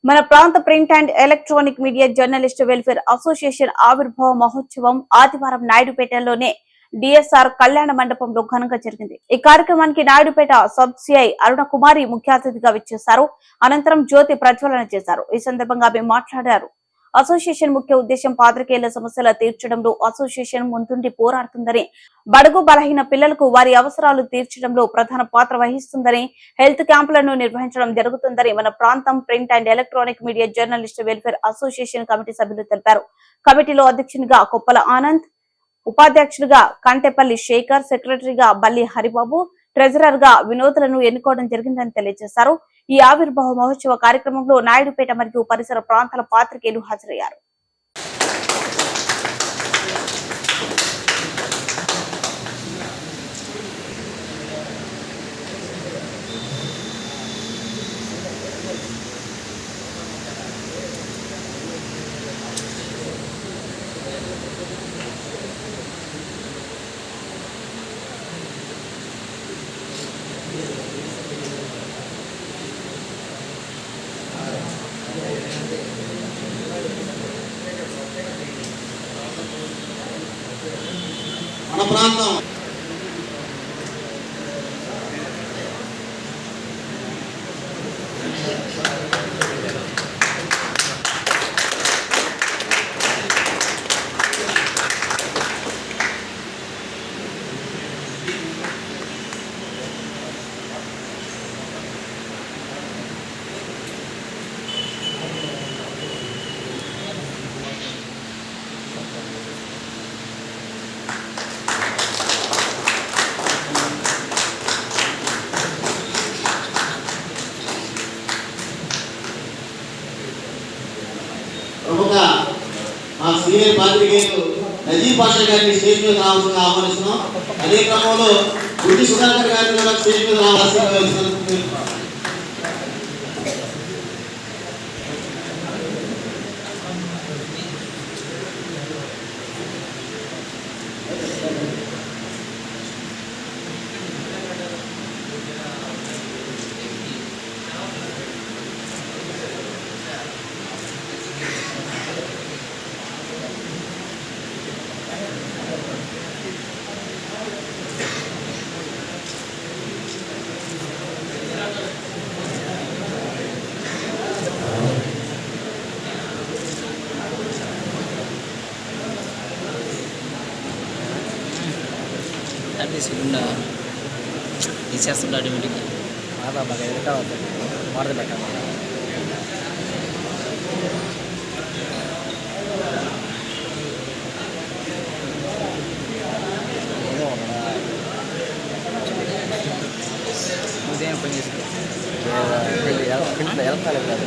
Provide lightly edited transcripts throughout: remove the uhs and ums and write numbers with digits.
మన ప్రాంత print and electronic media journalist welfare association ఆవిర్భావ మహోత్సవం ఆదివారం నాయుడుపేటలోనే డిఎస్ఆర్ కళ్యాణ మండపంలో ఘనంగా జరిగింది. ఈ కార్యక్రమానికి నాయుడుపేట సబ్ సిఐ అరుణ కుమారి ముఖ్య అతిథిగా విచ్చేశారు. అనంతరం జ్యోతి ప్రజ్వలన చేశారు. ఈ సందర్భంగా ఆమె మాట్లాడారు. అసోసియేషన్ ముఖ్య ఉద్దేశం పాత్రికేయుల సమస్యల తీర్చడంలో అసోసియేషన్ ముందుండి పోరాడుతుందని, బడుగు బలహీన పిల్లలకు వారి అవసరాలు తీర్చడంలో ప్రధాన పాత్ర వహిస్తుందని, హెల్త్ క్యాంపులను నిర్వహించడం జరుగుతుందని మన ప్రాంతం print and electronic media journalist welfare association committee సభ్యులు తెలిపారు. కమిటీలో అధ్యక్షునిగా కొప్పల ఆనంద్, ఉపాధ్యక్షుడిగా కంటెపల్లి శేఖర్, సెక్రటరీగా బల్లి హరిబాబు, ట్రెజరర్ గా వినోద్లను ఎన్నుకోవడం జరిగిందని తెలియజేశారు. ఈ ఆవిర్భావ మహోత్సవ కార్యక్రమంలో నాయుడుపేట మరియు పరిసర ప్రాంతాల పాత్రికేయులు హాజరయ్యారు. మన ప్రాంతం ప్రముఖ మా సీనియర్ పాత్రికేయులు నజీబ్ పాషా గారిని స్టేజ్ మీద రావాల్సిందిగా ఆహ్వానిస్తున్నాం. అదే క్రమంలో గుడ్డి సుధాకర్ గారిని కూడా స్టేజ్ మీద రావాల్సిందిగా. తీసుకుండా తీసేస్తుంటాడు ఇంటికి బాగా ఎదురుగా వాడత పెట్టాలి. ఉదయం పని చేసుకుంటాం వెళ్తాలి కాదు.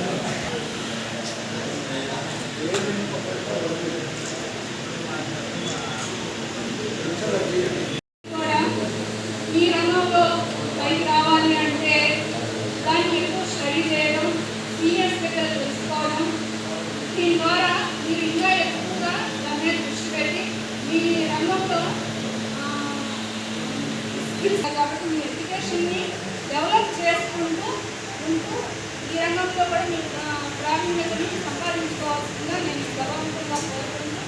ఈ రంగంలో పైకి రావాలి అంటే దానికి ఎక్కువ స్టడీ చేయడం, సీనియర్స్ దగ్గర తెలుసుకోవడం, దీని ద్వారా మీరు ఇంకా ఎక్కువగా దాని మీద దృష్టి పెట్టి మీ రంగంలో స్కిల్స్ కాబట్టి మీ ఎడ్యుకేషన్ని డెవలప్ చేసుకుంటూ ఈ రంగంలో కూడా మీరు ప్రావీణ్యతను సంపాదించుకోవాల్సిందిగా నేను గర్వవంతంగా కోరుకుంటూ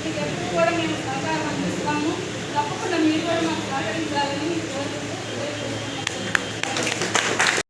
మీకు ఎప్పుడు కూడా మేము సహకారం అందిస్తాము. తప్పకుండా మీరు కూడా మాకు సహకరించి